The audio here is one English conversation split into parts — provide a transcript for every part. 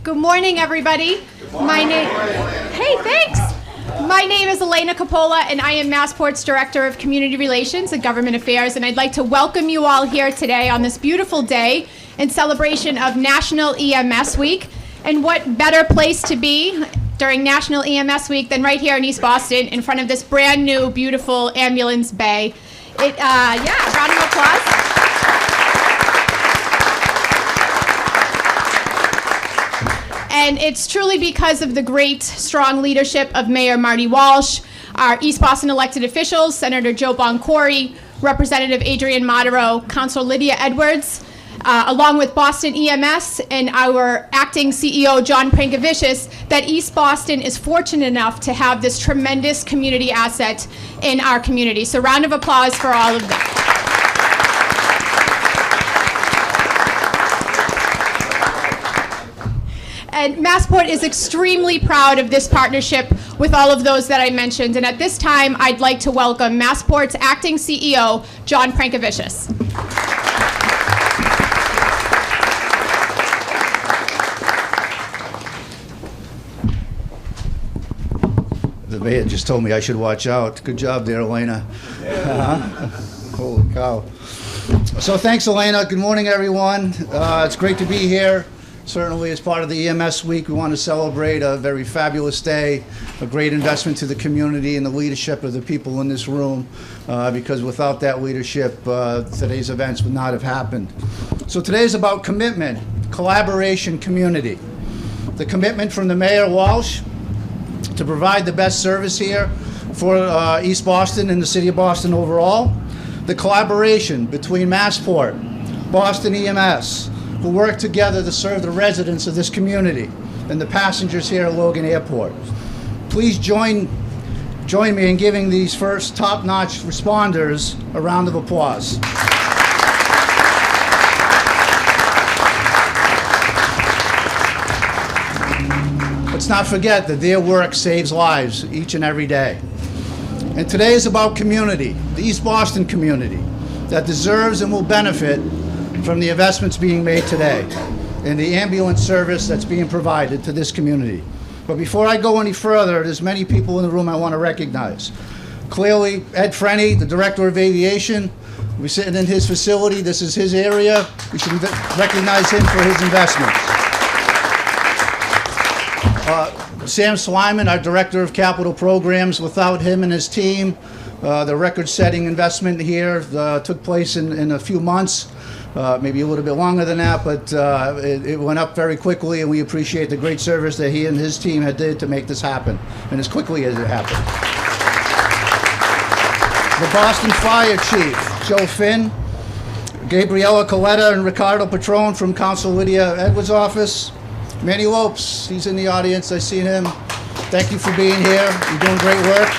Good morning, everybody. Good morning. Hey, thanks. My name is Elena Coppola, and I am Massport's Director of Community Relations and Government Affairs, and I'd like to welcome you all here today on this beautiful day in celebration of National EMS Week. And what better place to be during National EMS Week than right here in East Boston in front of this brand new, beautiful ambulance bay. Round of applause. And it's truly because of the great, strong leadership of Mayor Martin Walsh, our East Boston elected officials, Senator Joe Boncory, Representative Adrian Modero, Councilor Lydia Edwards, along with Boston EMS and our acting CEO, John Prankavicius, that East Boston is fortunate enough to have this tremendous community asset in our community. So round of applause for all of them. And Massport is extremely proud of this partnership with all of those that I mentioned. And at this time, I'd like to welcome Massport's acting CEO, John Prankavicius. The mayor just told me I should watch out. Good job there, Elena. Holy cow. So thanks, Elena. Good morning, everyone. It's great to be here. Certainly, as part of the EMS week, we want to celebrate a very fabulous day, a great investment to the community and the leadership of the people in this room, because without that leadership, today's events would not have happened. So today is about commitment, collaboration, community. The commitment from the Mayor Walsh to provide the best service here for East Boston and the city of Boston overall. The collaboration between Massport, Boston EMS, who work together to serve the residents of this community and the passengers here at Logan Airport. Please join me in giving these first top-notch responders a round of applause. Let's not forget that their work saves lives each and every day. And today is about community, the East Boston community, that deserves and will benefit from the investments being made today and the ambulance service that's being provided to this community. But before I go any further, there's many people in the room I want to recognize. Clearly, Ed Frenny, the Director of Aviation, we're sitting in his facility. This is his area. We should recognize him for his investments. Sam Slyman, our Director of Capital Programs. Without him and his team, the record-setting investment here took place in a few months. Maybe a little bit longer than that, but it went up very quickly, and we appreciate the great service that he and his team had did to make this happen, and as quickly as it happened. The Boston Fire Chief, Joe Finn, Gabriella Coletta and Ricardo Patron from Councilor Lydia Edwards' office, Manny Lopes, he's in the audience, I see him. Thank you for being here, you're doing great work.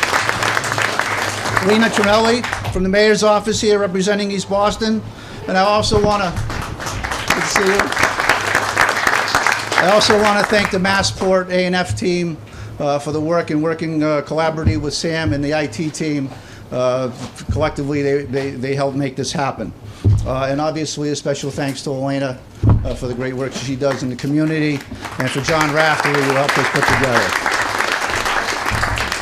Lena Tremelli from the Mayor's office here representing East Boston. And I also want to, good to see you. I also want to thank the Massport A&F team for the work and working collaboratively with Sam and the IT team. Collectively, they helped make this happen. And obviously, a special thanks to Elena for the great work she does in the community, and for John Raftery who helped us put together.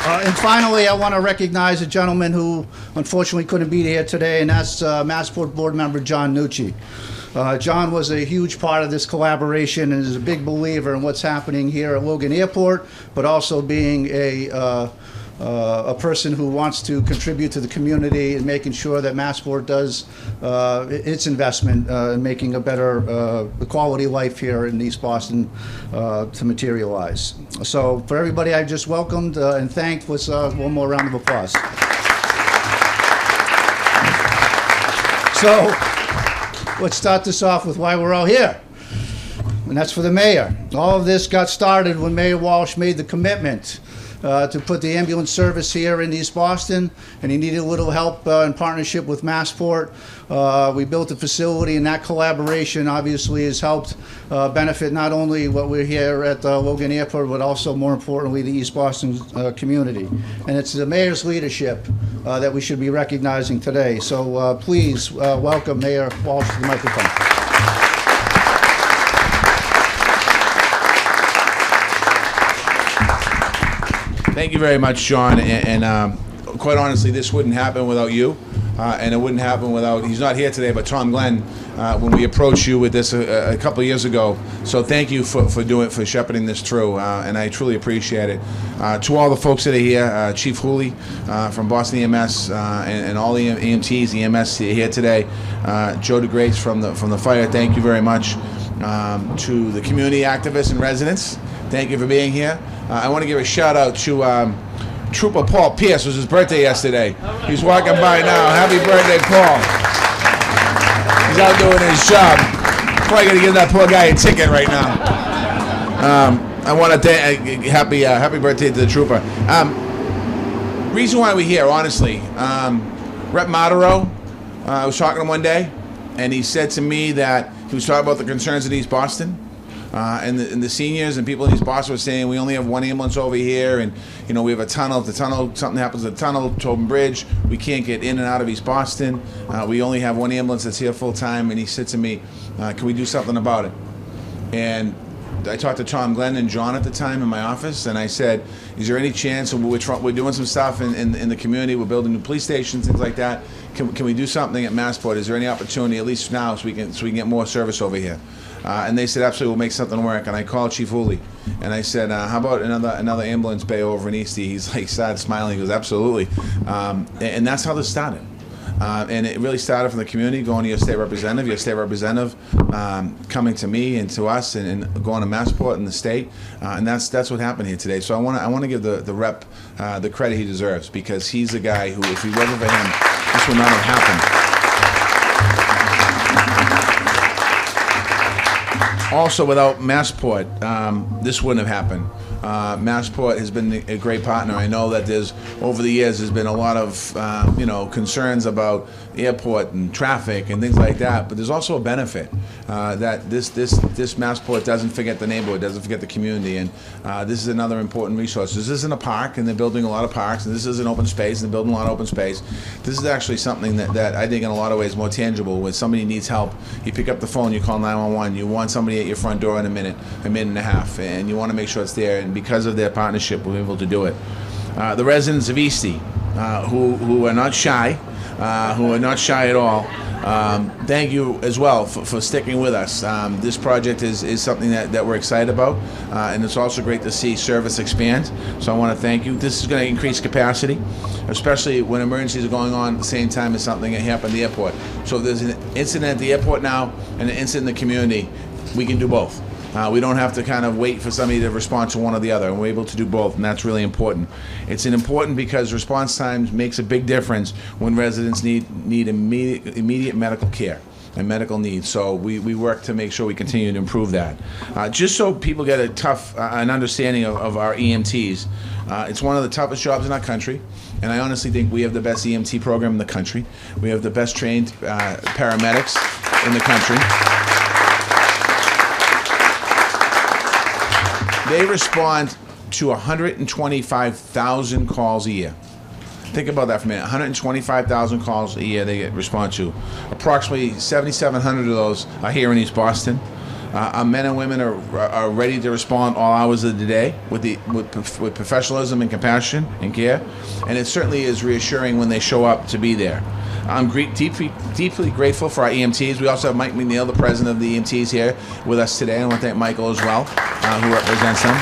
And finally, I want to recognize a gentleman who unfortunately couldn't be here today, and that's Massport board member John Nucci. John was a huge part of this collaboration and is a big believer in what's happening here at Logan Airport, but also being a person who wants to contribute to the community and making sure that Massport does its investment in making a better quality life here in East Boston to materialize. So for everybody I just welcomed and thanked, let's one more round of applause. So let's start this off with why we're all here. And that's for the mayor. All of this got started when Mayor Walsh made the commitment to put the ambulance service here in East Boston, and he needed a little help in partnership with Massport. We built a facility, and that collaboration obviously has helped benefit not only what we're here at Logan Airport, but also, more importantly, the East Boston community. And it's the mayor's leadership that we should be recognizing today. So please welcome Mayor Walsh to the microphone. Thank you very much, John. And quite honestly, this wouldn't happen without you. And it wouldn't happen without, he's not here today, but Tom Glenn, when we approached you with this a couple of years ago. So thank you for shepherding this through, and I truly appreciate it. To all the folks that are here, Chief Hooley from Boston EMS, and all the EMTs, EMS here today, Joe DeGrace from the fire, thank you very much. To the community activists and residents, thank you for being here. I want to give a shout out to Trooper Paul Pierce. It was his birthday yesterday. He's walking by now. Happy birthday, Paul. He's out doing his job. Probably going to give that poor guy a ticket right now. I want to thank happy birthday to the trooper. Reason why we're here, honestly, Rep Martero, I was talking to him one day, and he said to me that he was talking about the concerns in East Boston. And the seniors and people in East Boston were saying we only have one ambulance over here, and we have a tunnel. If the tunnel, something happens to the tunnel, Tobin Bridge, we can't get in and out of East Boston. We only have one ambulance that's here full time. And he said to me, "Can we do something about it?" And I talked to Tom Glenn and John at the time in my office, and I said, "Is there any chance?" And we're doing some stuff in the community. We're building new police stations, things like that. Can we do something at Massport? Is there any opportunity, at least now, so we can get more service over here? And they said, absolutely, we'll make something work. And I called Chief Hooley, and I said, how about another ambulance bay over in Eastie? He's like, started smiling. He goes, absolutely. And that's how this started. And it really started from the community, going to your state representative coming to me and to us, and going to Massport in the state. And that's what happened here today. So I want to give the rep the credit he deserves, because he's the guy who, if he wasn't for him, this would not have happened. Also, without Massport, this wouldn't have happened. Massport has been a great partner. I know that over the years, there's been a lot of, concerns about airport and traffic and things like that. But there's also a benefit that this Massport doesn't forget the neighborhood, doesn't forget the community, and this is another important resource. This isn't a park, and they're building a lot of parks, and this is an open space, and they're building a lot of open space. This is actually something that I think in a lot of ways more tangible. When somebody needs help, you pick up the phone, you call 911, you want somebody at your front door in a minute and a half, and you want to make sure it's there. And because of their partnership, we're able to do it. The residents of Eastie, who are not shy, at all, thank you as well for sticking with us. This project is something that we're excited about, and it's also great to see service expand. So I want to thank you. This is going to increase capacity, especially when emergencies are going on at the same time as something that happened at the airport. So if there's an incident at the airport now and an incident in the community, we can do both. We don't have to kind of wait for somebody to respond to one or the other, and we're able to do both, and that's really important. It's important because response times makes a big difference when residents need immediate medical care and medical needs. So we work to make sure we continue to improve that. Just so people get an understanding of our EMTs, it's one of the toughest jobs in our country, and I honestly think we have the best EMT program in the country. We have the best trained paramedics in the country. They respond to 125,000 calls a year. Think about that for a minute. 125,000 calls a year they respond to. Approximately 7,700 of those are here in East Boston. Our men and women are ready to respond all hours of the day with professionalism and compassion and care. And it certainly is reassuring when they show up to be there. I'm deeply grateful for our EMTs. We also have Mike McNeil, the president of the EMTs, here with us today. I want to thank Michael as well, who represents them.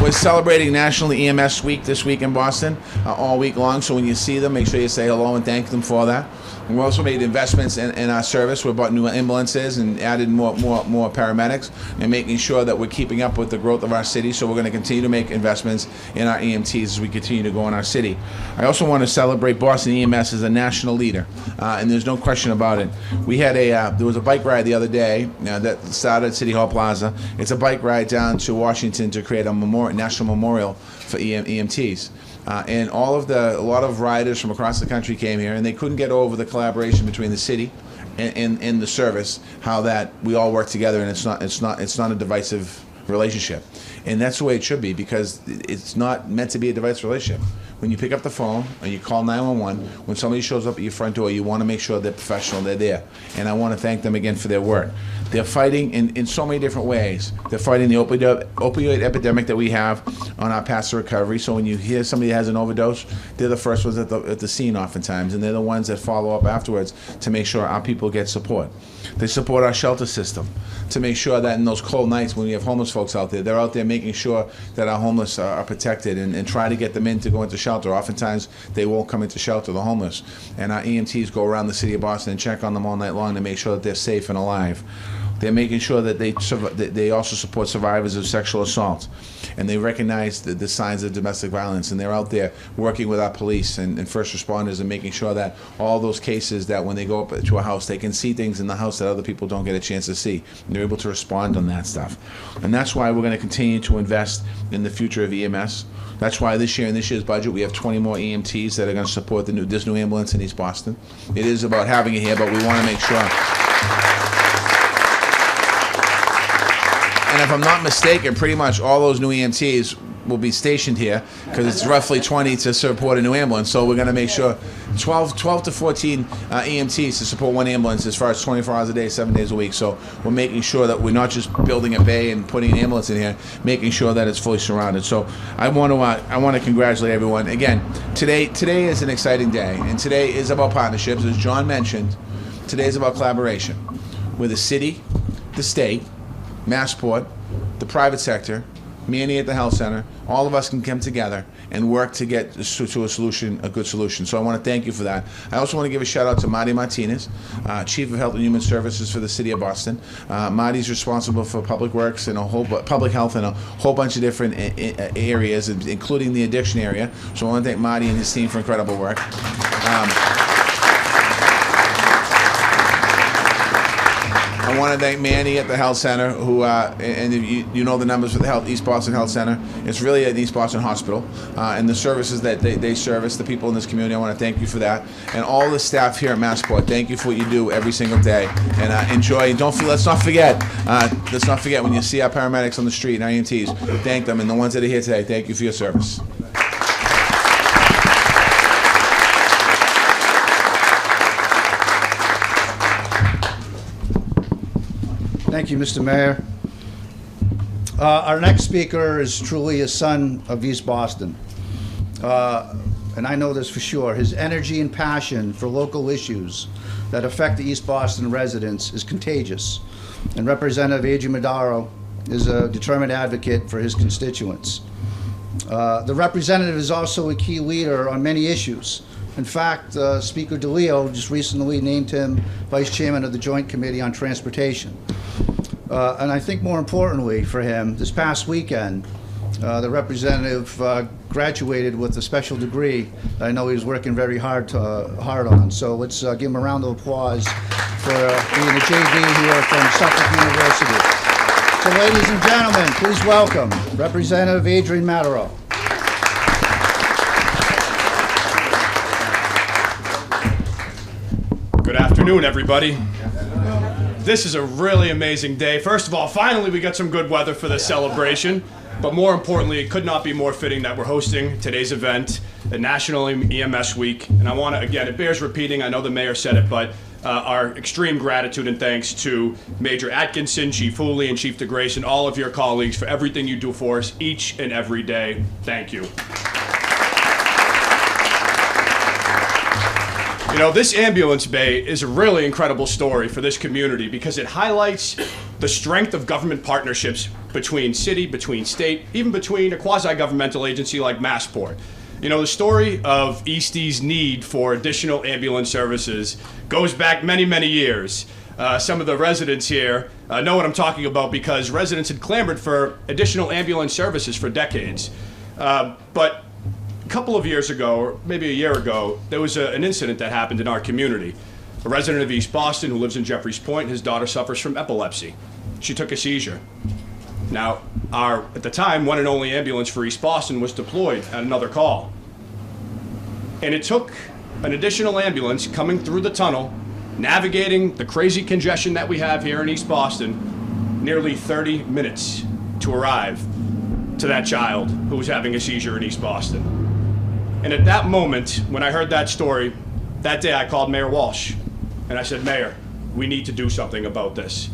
We're celebrating National EMS Week this week in Boston, all week long. So when you see them, make sure you say hello and thank them for that. And we also made investments in our service. We bought new ambulances and added more paramedics, and making sure that we're keeping up with the growth of our city. So we're going to continue to make investments in our EMTs as we continue to go in our city. I also want to celebrate Boston EMS as a national leader, and there's no question about it. We had there was a bike ride the other day that started at City Hall Plaza. It's a bike ride down to Washington to create a national memorial for EMTs. And a lot of riders from across the country came here, and they couldn't get over the collaboration between the city and the service, how that we all work together, and it's not a divisive relationship. And that's the way it should be, because it's not meant to be a divisive relationship. when you pick up the phone and you call 911, when somebody shows up at your front door, you want to make sure they're professional, they're there. And I want to thank them again for their work. They're fighting in so many different ways. They're fighting the opioid epidemic that we have on our path to recovery. So when you hear somebody has an overdose, they're the first ones at the scene oftentimes, and they're the ones that follow up afterwards to make sure our people get support. They support our shelter system to make sure that in those cold nights when we have homeless folks out there, they're out there making sure that our homeless are protected and try to get them in to go into shelter. Oftentimes, they won't come into shelter, the homeless. And our EMTs go around the city of Boston and check on them all night long to make sure that they're safe and alive. They're making sure that they also support survivors of sexual assault, and they recognize the signs of domestic violence, and they're out there working with our police and first responders and making sure that all those cases that when they go up to a house, they can see things in the house that other people don't get a chance to see. And they're able to respond on that stuff. And that's why we're going to continue to invest in the future of EMS. That's why this year in this year's budget we have 20 more EMTs that are going to support this new ambulance in East Boston. It is about having it here, but we want to make sure. And if I'm not mistaken, pretty much all those new EMTs will be stationed here because it's roughly 20 to support a new ambulance. So we're going to make sure 12 to 14 EMTs to support one ambulance as far as 24 hours a day, 7 days a week. So we're making sure that we're not just building a bay and putting an ambulance in here, making sure that it's fully surrounded. So I want to congratulate everyone. Again, today is an exciting day, and today is about partnerships. As John mentioned, today is about collaboration with the city, the state, Massport, the private sector, Manny at the health center. All of us can come together and work to get to a solution, a good solution. So I want to thank you for that. I also want to give a shout out to Marty Martinez, Chief of Health and Human Services for the City of Boston. Marty's responsible for public works and public health and a whole bunch of different areas, including the addiction area. So I want to thank Marty and his team for incredible work. I want to thank Manny at the Health Center, who, and you know the numbers for the East Boston Health Center. It's really at East Boston Hospital, and the services that they service the people in this community. I want to thank you for that, and all the staff here at Massport. Thank you for what you do every single day, and enjoy. Let's not forget when you see our paramedics on the street and our EMTs, thank them, and the ones that are here today. Thank you for your service. Thank you, Mr. Mayor. Our next speaker is truly a son of East Boston. And I know this for sure. His energy and passion for local issues that affect the East Boston residents is contagious. And Representative Adrian Madaro is a determined advocate for his constituents. The representative is also a key leader on many issues. In fact, Speaker DeLeo just recently named him Vice Chairman of the Joint Committee on Transportation. And I think more importantly for him, this past weekend, the representative graduated with a special degree that I know he was working very hard on. So let's give him a round of applause for being a JD here from Suffolk University. So ladies and gentlemen, please welcome Representative Adrian Madaro. Good afternoon, everybody. This is a really amazing day. First of all, finally we got some good weather for this celebration, but more importantly, it could not be more fitting that we're hosting today's event, the National EMS Week. And I want to, again, it bears repeating, I know the mayor said it, but our extreme gratitude and thanks to Major Atkinson, Chief Hooley, and Chief DeGrace, and all of your colleagues for everything you do for us each and every day. Thank you. You know, this ambulance bay is a really incredible story for this community because it highlights the strength of government partnerships between city, between state, even between a quasi-governmental agency like Massport. You know, the story of Eastie's need for additional ambulance services goes back many, many years. Some of the residents here know what I'm talking about because residents had clamored for additional ambulance services for decades. But a couple of years ago, or maybe a year ago, there was an incident that happened in our community. A resident of East Boston who lives in Jeffreys Point, his daughter suffers from epilepsy. She took a seizure. Now, at the time, one and only ambulance for East Boston was deployed at another call. And it took an additional ambulance coming through the tunnel, navigating the crazy congestion that we have here in East Boston, nearly 30 minutes to arrive to that child who was having a seizure in East Boston. And at that moment, when I heard that story, that day I called Mayor Walsh and I said, Mayor, we need to do something about this.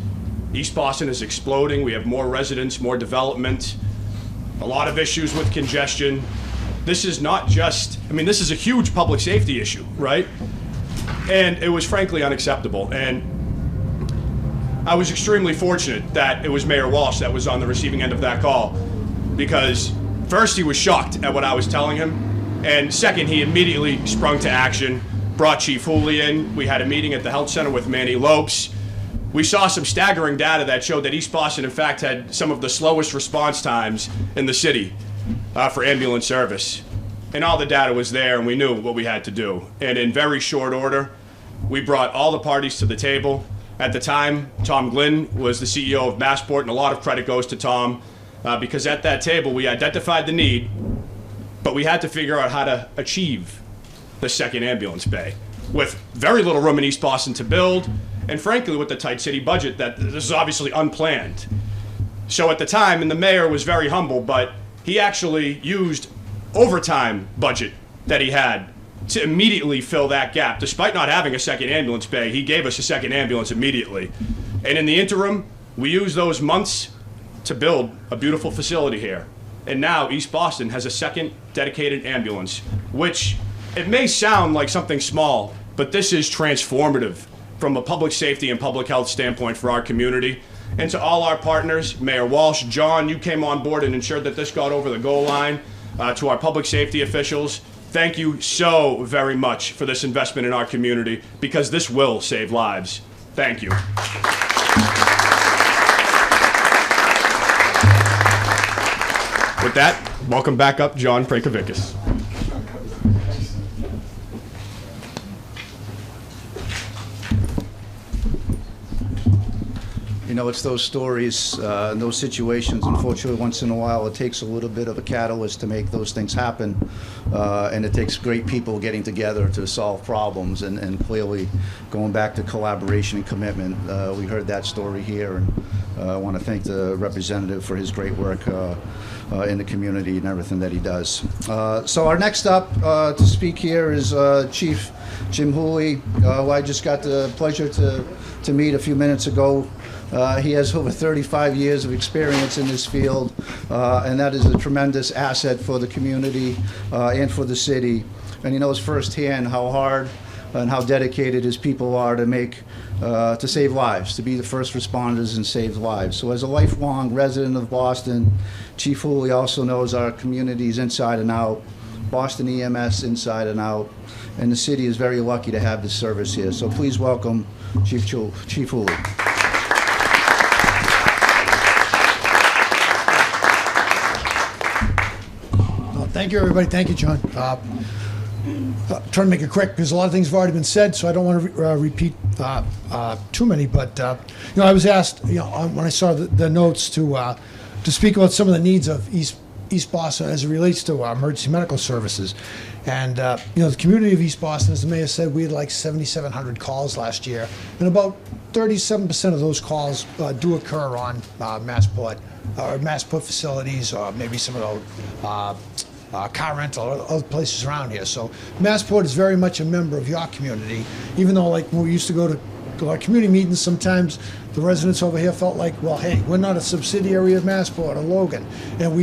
East Boston is exploding. We have more residents, more development, a lot of issues with congestion. This is not just, I mean, this is a huge public safety issue, right? And it was frankly unacceptable. And I was extremely fortunate that it was Mayor Walsh that was on the receiving end of that call, because first he was shocked at what I was telling him, and second, he immediately sprung to action, brought Chief Hooley in. We had a meeting at the health center with Manny Lopes. We saw some staggering data that showed that East Boston, in fact, had some of the slowest response times in the city for ambulance service. And all the data was there, and we knew what we had to do. And in very short order, we brought all the parties to the table. At the time, Tom Glynn was the CEO of Massport, and a lot of credit goes to Tom, because at that table we identified the need, but we had to figure out how to achieve the second ambulance bay with very little room in East Boston to build, and frankly with the tight city budget that this is obviously unplanned. So at the time, and the mayor was very humble, but he actually used overtime budget that he had to immediately fill that gap. Despite not having a second ambulance bay, he gave us a second ambulance immediately. And in the interim, we used those months to build a beautiful facility here. And now East Boston has a second dedicated ambulance, which it may sound like something small, but this is transformative from a public safety and public health standpoint for our community. And to all our partners, Mayor Walsh, John, you came on board and ensured that this got over the goal line. To our public safety officials, thank you so very much for this investment in our community, because this will save lives. Thank you. With that, welcome back up, John Prankovicis. You know, it's those stories, those situations, unfortunately, once in a while, it takes a little bit of a catalyst to make those things happen. And it takes great people getting together to solve problems, and clearly going back to collaboration and commitment. We heard that story here, and I want to thank the representative for his great work in the community and everything that he does. So our next up to speak here is Chief Jim Hooley, who I just got the pleasure to meet a few minutes ago. He has over 35 years of experience in this field, and that is a tremendous asset for the community and for the city. And he knows firsthand how hard and how dedicated his people are to save lives, to be the first responders and save lives. So as a lifelong resident of Boston, Chief Hooley also knows our communities inside and out, Boston EMS inside and out, and the city is very lucky to have this service here. So please welcome Chief Hooley. Thank you, everybody. Thank you, John. Trying to make it quick because a lot of things have already been said, so I don't want to repeat too many. But I was asked, when I saw the notes to speak about some of the needs of East Boston as it relates to emergency medical services. And the community of East Boston, as the mayor said, we had like 7,700 calls last year, and about 37% of those calls do occur on Massport or Massport facilities, or maybe some of those. Car rental or other places around here. So Massport is very much a member of your community, even though like when we used to go to our community meetings, sometimes the residents over here felt like, well, hey, we're not a subsidiary of Massport or Logan, and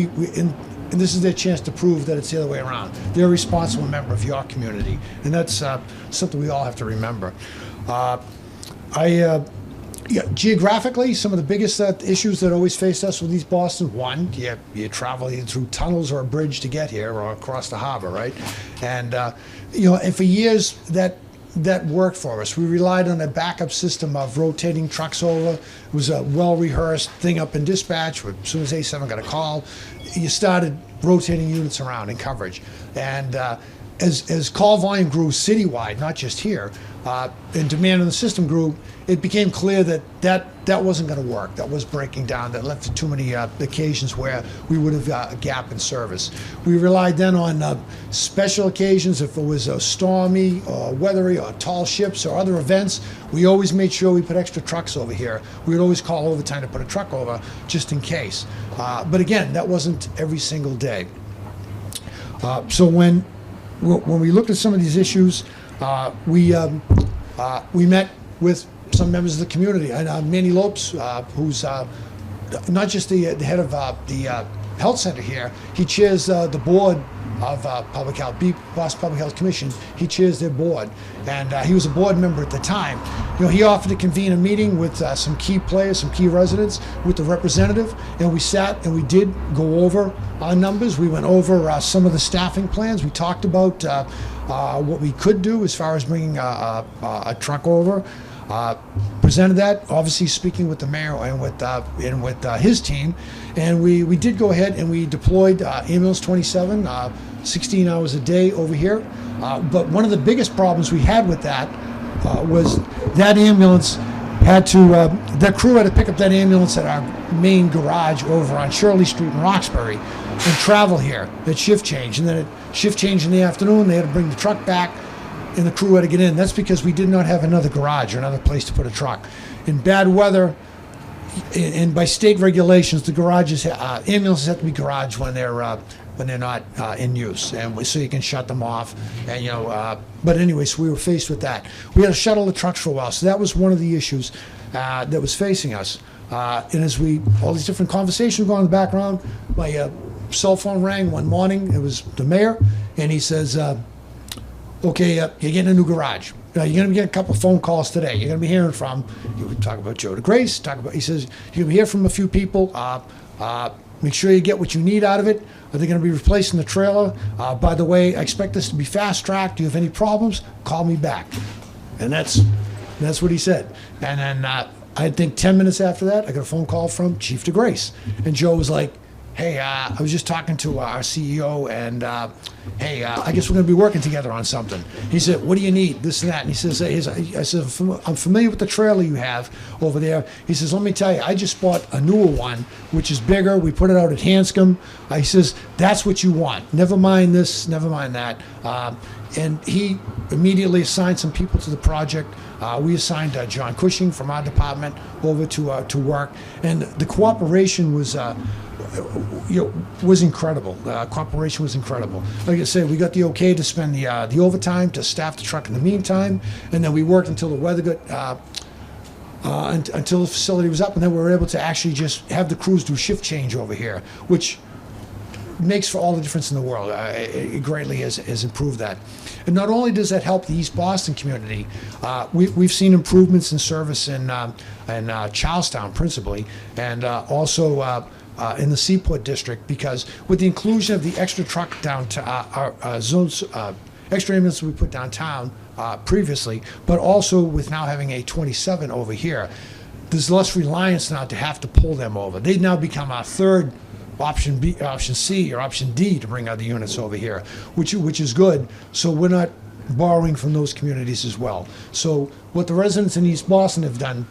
and this is their chance to prove that it's the other way around. They're a responsible member of your community, and that's something we all have to remember. Geographically, some of the biggest issues that always face us with East Boston, one, you travel either through tunnels or a bridge to get here or across the harbor, right? And, and for years that worked for us. We relied on a backup system of rotating trucks over. It was a well-rehearsed thing up in dispatch. As soon as A7 got a call, you started rotating units around in coverage. And as call volume grew citywide, not just here, and demand on the system grew, it became clear that wasn't going to work. That was breaking down. That led to too many occasions where we would have a gap in service. We relied then on special occasions. If it was stormy or weathery or tall ships or other events, we always made sure we put extra trucks over here. We would always call overtime to put a truck over just in case. But again, that wasn't every single day. So when when we looked at some of these issues, we met with some members of the community. And Manny Lopes, who's not just the head of the health center here, he chairs the board of Public Health, Boston Public Health Commission. He chairs their board, and he was a board member at the time. He offered to convene a meeting with some key players, some key residents, with the representative, and we sat and we did go over our numbers. We went over some of the staffing plans. We talked about what we could do as far as bringing a truck over. Presented that, obviously speaking with the mayor and with his team, and we did go ahead and we deployed ambulance 27, 16 hours a day over here. But one of the biggest problems we had with that was that ambulance had to, that crew had to pick up that ambulance at our main garage over on Shirley Street in Roxbury and travel here at shift change. And then at shift change in the afternoon, they had to bring the truck back and the crew had to get in. That's because we did not have another garage or another place to put a truck. In bad weather, and by state regulations, the garages, ambulances have to be garaged when they're not in use, and so you can shut them off. And but anyway, so we were faced with that. We had to shuttle the trucks for a while, so that was one of the issues that was facing us. And as all these different conversations were going in the background, my cell phone rang one morning. It was the mayor, and he says, okay, you're getting a new garage. You're going to be getting a couple of phone calls today. You're going to be hearing from, we talk about Joe DeGrace, he says, you're going to hear from a few people. Make sure you get what you need out of it. Are they going to be replacing the trailer? By the way, I expect this to be fast-tracked. Do you have any problems? Call me back. And that's what he said. And then I think 10 minutes after that, I got a phone call from Chief DeGrace. And Joe was like, hey, I was just talking to our CEO, and hey, I guess we're going to be working together on something. He said, what do you need? This and that. And he says, I said, I'm familiar with the trailer you have over there. He says, let me tell you, I just bought a newer one, which is bigger. We put it out at Hanscom. He says, that's what you want. Never mind this, never mind that. And he immediately assigned some people to the project. We assigned John Cushing from our department over to work, and the cooperation was incredible. Cooperation was incredible. Like I said, we got the okay to spend the overtime to staff the truck in the meantime, and then we worked until the weather got until the facility was up, and then we were able to actually just have the crews do shift change over here, which makes for all the difference in the world. It greatly has improved that. And not only does that help the East Boston community, we've seen improvements in service in Charlestown principally, and also in the Seaport district, because with the inclusion of the extra truck zones, extra ambulance we put downtown previously, but also with now having a 27 over here, there's less reliance now to have to pull them over. They've now become our third option B, option C, or option D to bring other units over here, which is good. So we're not borrowing from those communities as well. So what the residents in East Boston have done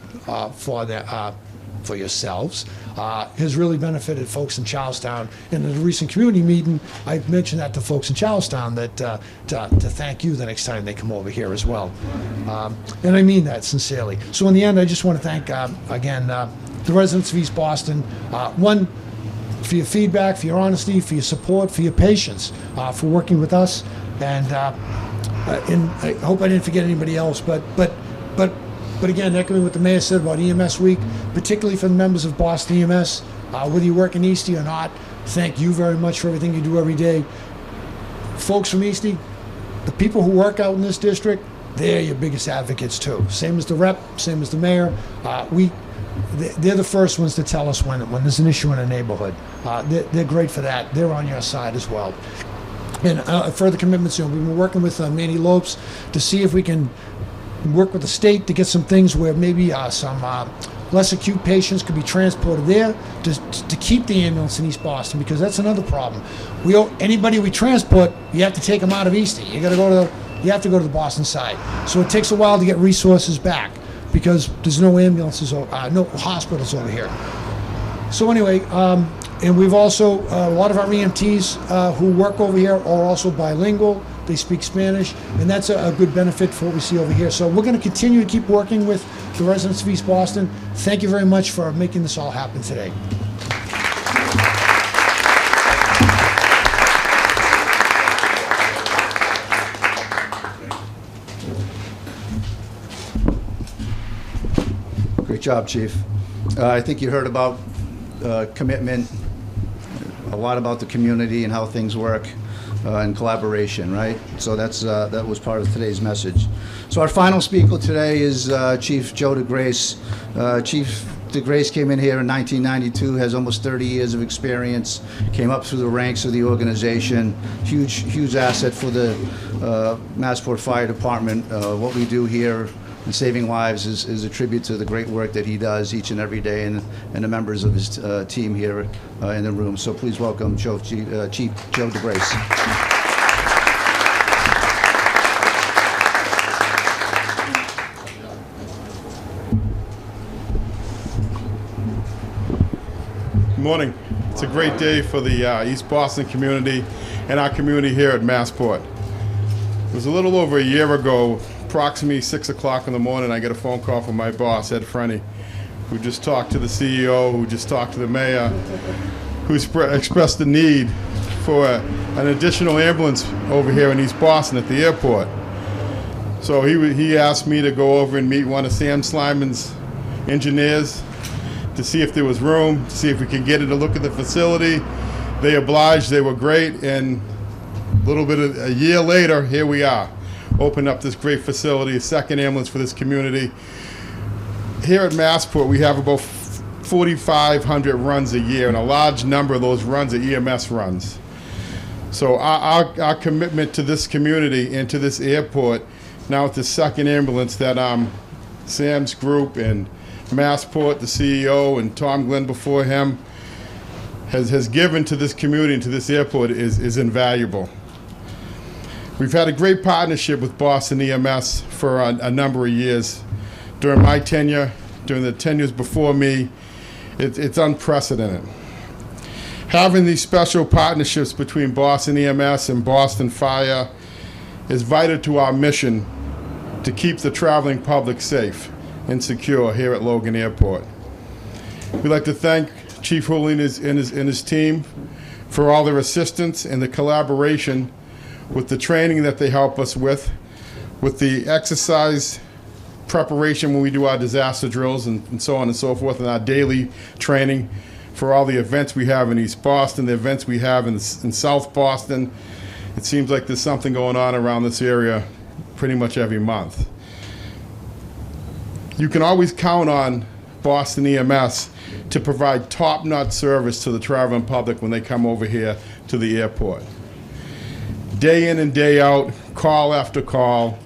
for yourselves has really benefited folks in Charlestown. And in the recent community meeting, I mentioned that to folks in Charlestown, that to thank you the next time they come over here as well. And I mean that sincerely. So in the end, I just want to thank, again, the residents of East Boston, one, for your feedback, for your honesty, for your support, for your patience, for working with us. And I hope I didn't forget anybody else, but again, echoing what the mayor said about EMS Week, particularly for the members of Boston EMS, whether you work in Eastie or not, thank you very much for everything you do every day. Folks from Eastie, the people who work out in this district, they're your biggest advocates too. Same as the rep, same as the mayor. They're the first ones to tell us when there's an issue in a neighborhood. They're great for that. They're on your side as well. And further commitments, we've been working with Manny Lopes to see if we can work with the state to get some things where maybe some less acute patients could be transported there to keep the ambulance in East Boston, because that's another problem. Anybody we transport, you have to take them out of Eastie. You have to go to the Boston side. So it takes a while to get resources back, because there's no ambulances, no hospitals over here. So anyway, and we've also, a lot of our EMTs who work over here are also bilingual. They speak Spanish, and that's a good benefit for what we see over here. So we're going to continue to keep working with the residents of East Boston. Thank you very much for making this all happen today. Great job, Chief. I think you heard about commitment, a lot about the community and how things work, and collaboration, right? So that was part of today's message. So our final speaker today is Chief Joe DeGrace. Chief DeGrace came in here in 1992, has almost 30 years of experience, came up through the ranks of the organization, huge asset for the Massport Fire Department. What we do here in saving lives is a tribute to the great work that he does each and every day, and the members of his team here in the room. So please welcome Chief Joe DeGrace. Good morning. It's a great day for the East Boston community and our community here at Massport. It was a little over a year ago, approximately 6 o'clock in the morning, I get a phone call from my boss, Ed Frenny, who just talked to the CEO, who just talked to the mayor, who's expressed the need for an additional ambulance over here in East Boston at the airport. So he asked me to go over and meet one of Sam Slyman's engineers to see if there was room, to see if we could get it to look at the facility. They obliged, they were great, and a year later, here we are, opened up this great facility, a second ambulance for this community. Here at Massport, we have about 4,500 runs a year, and a large number of those runs are EMS runs. So our commitment to this community and to this airport, now with the second ambulance that Sam's group and Massport, the CEO, and Tom Glenn before him, has given to this community and to this airport is invaluable. We've had a great partnership with Boston EMS for a number of years. During my tenure, during the tenures before me, it's unprecedented. Having these special partnerships between Boston EMS and Boston Fire is vital to our mission to keep the traveling public safe and secure here at Logan Airport. We'd like to thank Chief Hooley and his team for all their assistance and the collaboration with the training that they help us with the exercise preparation when we do our disaster drills and so on and so forth, and our daily training for all the events we have in East Boston, the events we have in South Boston. It seems like there's something going on around this area pretty much every month. You can always count on Boston EMS to provide top-notch service to the traveling public when they come over here to the airport. Day in and day out, call after call,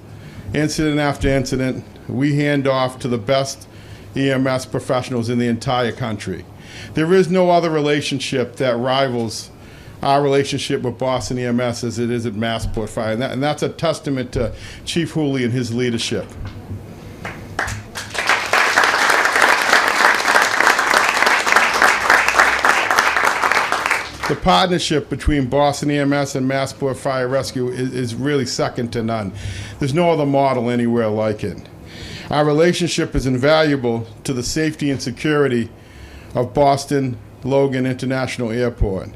incident after incident, we hand off to the best EMS professionals in the entire country. There is no other relationship that rivals our relationship with Boston EMS as it is at Massport Fire, and that's a testament to Chief Hooley and his leadership. The partnership between Boston EMS and Massport Fire Rescue is really second to none. There's no other model anywhere like it. Our relationship is invaluable to the safety and security of Boston Logan International Airport.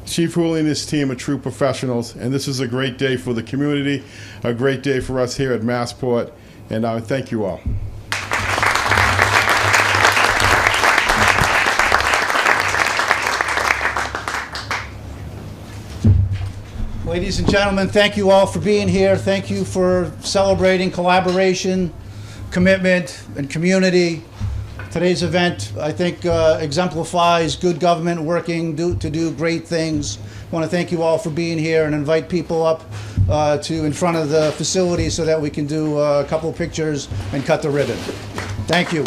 Chief Hooley and his team are true professionals, and this is a great day for the community, a great day for us here at Massport, and I thank you all. Ladies and gentlemen, thank you all for being here. Thank you for celebrating collaboration, commitment, and community. Today's event, I think, exemplifies good government working to do great things. I want to thank you all for being here and invite people up to in front of the facility so that we can do a couple pictures and cut the ribbon. Thank you.